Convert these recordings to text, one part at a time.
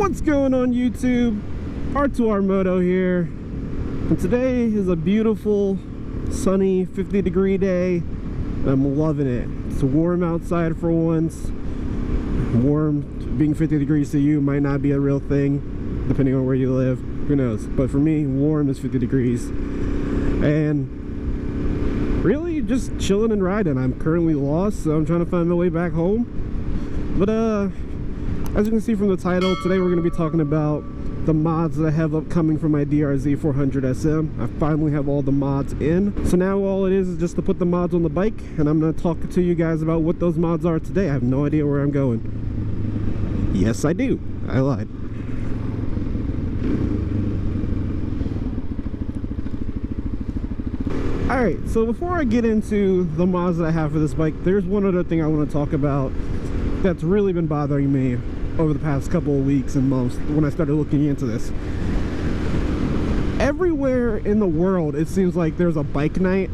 What's going on YouTube? R2R here, and today is a beautiful sunny 50-degree day and I'm loving it. It's warm outside for once. Warm being 50 degrees to you might not be a real thing depending on where you live, who knows, but for me warm is 50 degrees and really just chilling and riding. I'm currently lost, so I'm trying to find my way back home, but as you can see from the title, today we're going to be talking about the mods that I have upcoming for my DRZ400SM. I finally have all the mods in. So now all it is just to put the mods on the bike, and I'm going to talk to you guys about what those mods are today. I have no idea where I'm going. Yes, I do. I lied. Alright, so before I get into the mods that I have for this bike, there's one other thing I want to talk about that's really been bothering me over the past couple of weeks and months when I started looking into this. Everywhere in the world it seems like there's a bike night,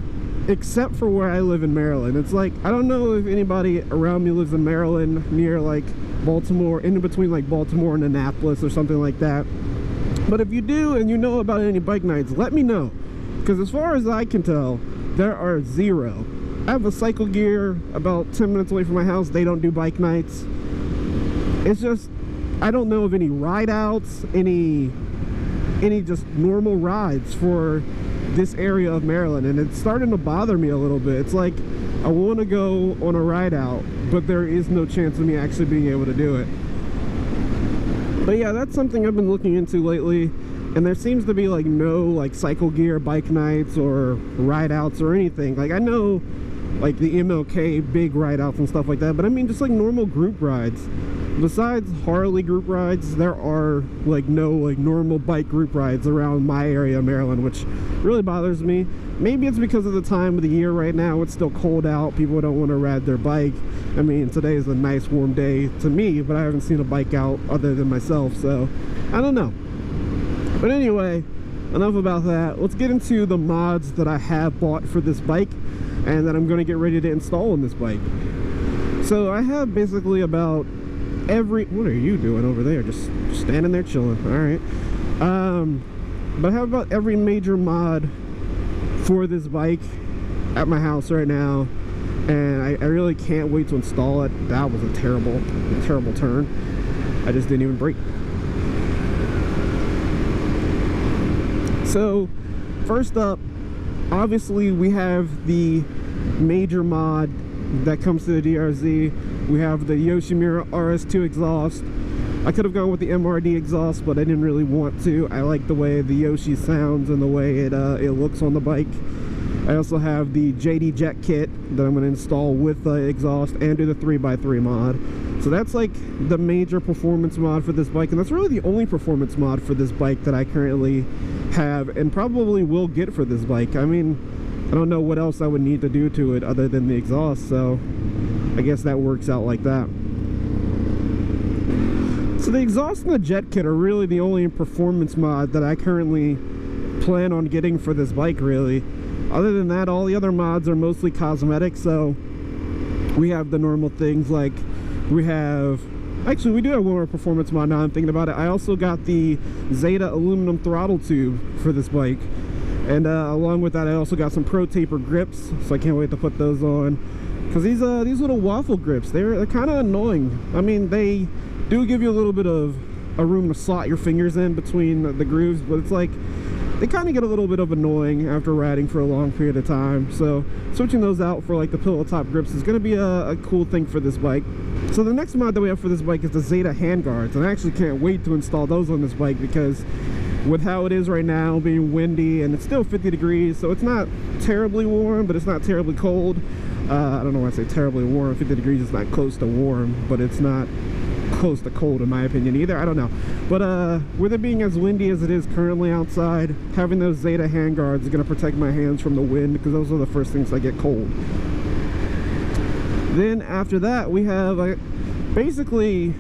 except for where I live in Maryland. It's like, I don't know if anybody around me lives in Maryland near like Baltimore, in between like Baltimore and Annapolis or something like that, but if you do and you know about any bike nights, let me know, because as far as I can tell, there are zero. I have a cycle gear about 10 minutes away from my house. They don't do bike nights. It's just, I don't know of any ride outs, any just normal rides for this area of Maryland, and it's starting to bother me a little bit. It's like I want to go on a ride out, but there is no chance of me actually being able to do it. But yeah, that's something I've been looking into lately, and there seems to be like no like cycle gear bike nights or ride outs or anything. Like I know like the MLK big ride outs and stuff like that, but I mean just like normal group rides. Besides Harley group rides, there are like no like normal bike group rides around my area of Maryland, which really bothers me. Maybe it's because of the time of the year right now. It's still cold out, people don't want to ride their bike. I mean, today is a nice warm day to me, but I haven't seen a bike out other than myself, so I don't know. But anyway, enough about that. Let's get into the mods that I have bought for this bike and that I'm going to get ready to install on this bike. So I have basically about what are you doing over there? Just standing there chilling. All right. But I have about every major mod for this bike at my house right now, and I really can't wait to install it. That was a terrible turn. I just didn't even brake. So first up, obviously we have the major mod that comes to the DRZ. We have the Yoshimura RS2 exhaust. I could have gone with the MRD exhaust, but I didn't really want to. I like the way the Yoshi sounds and the way it looks on the bike. I also have the JD Jet kit that I'm going to install with the exhaust and do the 3x3 mod. So that's like the major performance mod for this bike, and that's really the only performance mod for this bike that I currently have and probably will get for this bike. I mean, I don't know what else I would need to do to it other than the exhaust, so I guess that works out like that. So the exhaust and the jet kit are really the only performance mod that I currently plan on getting for this bike, really. Other than that, all the other mods are mostly cosmetic. So we have the normal things like we do have one more performance mod now I'm thinking about it. I also got the Zeta aluminum throttle tube for this bike. And along with that, I also got some Pro Taper grips, so I can't wait to put those on. Because these little waffle grips, they're kind of annoying. I mean, they do give you a little bit of a room to slot your fingers in between the grooves, but it's like they kind of get a little bit of annoying after riding for a long period of time. So switching those out for like the pillow top grips is going to be a cool thing for this bike. So the next mod that we have for this bike is the Zeta handguards, and I actually can't wait to install those on this bike because with how it is right now, being windy, and it's still 50 degrees, so it's not terribly warm, but it's not terribly cold. I don't know why I say terribly warm. 50 degrees is not close to warm, but it's not close to cold in my opinion either. I don't know. But with it being as windy as it is currently outside, having those Zeta handguards is going to protect my hands from the wind, because those are the first things that get cold. Then after that, we have basically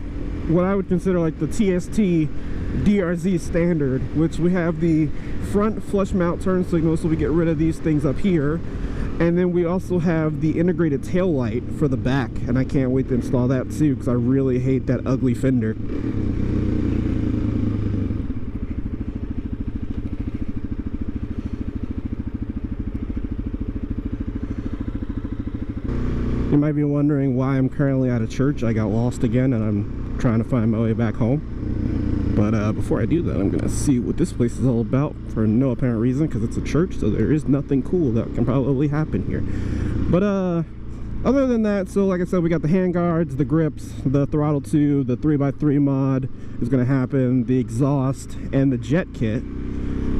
what I would consider like the TST DRZ standard, which we have the front flush mount turn signal, so we get rid of these things up here. And then we also have the integrated tail light for the back, and I can't wait to install that too because I really hate that ugly fender. might be wondering why I'm currently at a church. I got lost again and I'm trying to find my way back home. But before I do that, I'm gonna see what this place is all about for no apparent reason, because it's a church, so there is nothing cool that can probably happen here. But other than that, so like I said, we got the handguards, the grips, the throttle tube, the 3x3 mod is gonna happen, the exhaust, and the jet kit.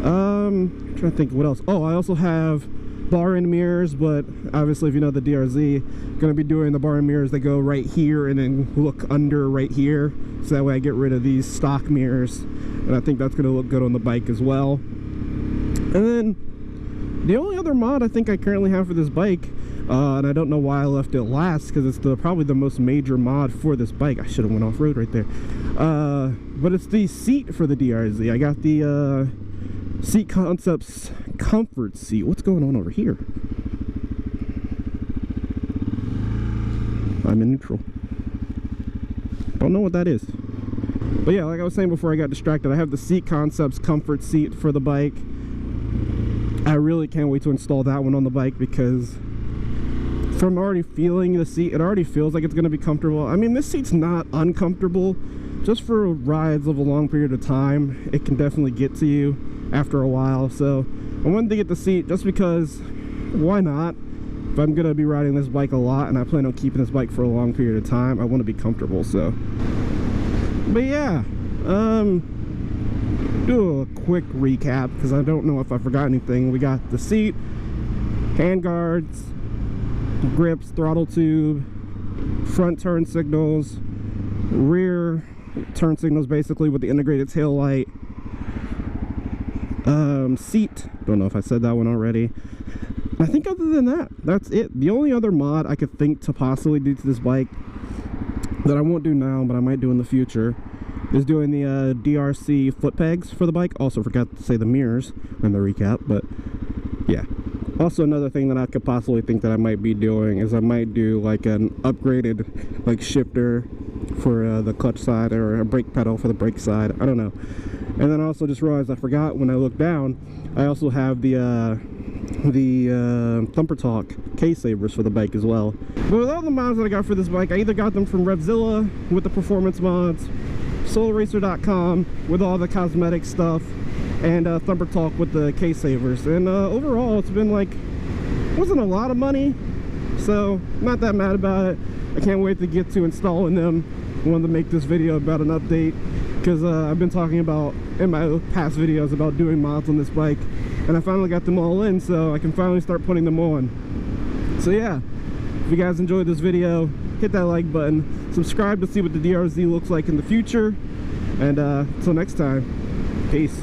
I'm trying to think what else. Oh, I also have bar end mirrors, but obviously if you know the DRZ, gonna be doing the bar end mirrors that go right here and then look under right here, so that way I get rid of these stock mirrors, and I think that's gonna look good on the bike as well. And then the only other mod I think I currently have for this bike, and I don't know why I left it last, because it's probably the most major mod for this bike. I should have went off-road right there. But it's the seat for the DRZ. I got the Seat Concepts comfort seat. What's going on over here? I'm in neutral. Don't know what that is. But yeah, like I was saying before I got distracted, I have the Seat Concepts comfort seat for the bike. I really can't wait to install that one on the bike, because from already feeling the seat, it already feels like it's going to be comfortable. I mean, this seat's not uncomfortable. Just for rides of a long period of time, it can definitely get to you after a while. So I wanted to get the seat just because, why not? If I'm going to be riding this bike a lot and I plan on keeping this bike for a long period of time, I want to be comfortable. So, but yeah, do a quick recap because I don't know if I forgot anything. We got the seat, handguards, grips, throttle tube, front turn signals, rear turn signals basically with the integrated tail light, seat, don't know if I said that one already. I think other than that, that's it. The only other mod I could think to possibly do to this bike that I won't do now but I might do in the future is doing the DRC foot pegs for the bike. Also forgot to say the mirrors in the recap, but yeah. Also another thing that I could possibly think that I might be doing is I might do like an upgraded like shifter for the clutch side, or a brake pedal for the brake side. I don't know. And then I also just realized I forgot when I looked down, I also have the Thumper Talk K-Savers for the bike as well. But with all the mods that I got for this bike, I either got them from Revzilla with the performance mods, SoulRacer.com with all the cosmetic stuff, and Thumper Talk with the K-Savers. And overall, it's been like, wasn't a lot of money, so not that mad about it. I can't wait to get to installing them. I wanted to make this video about an update because I've been talking about in my past videos about doing mods on this bike, and I finally got them all in, so I can finally start putting them on. So yeah, if you guys enjoyed this video, hit that like button, subscribe to see what the DRZ looks like in the future, and until next time, peace.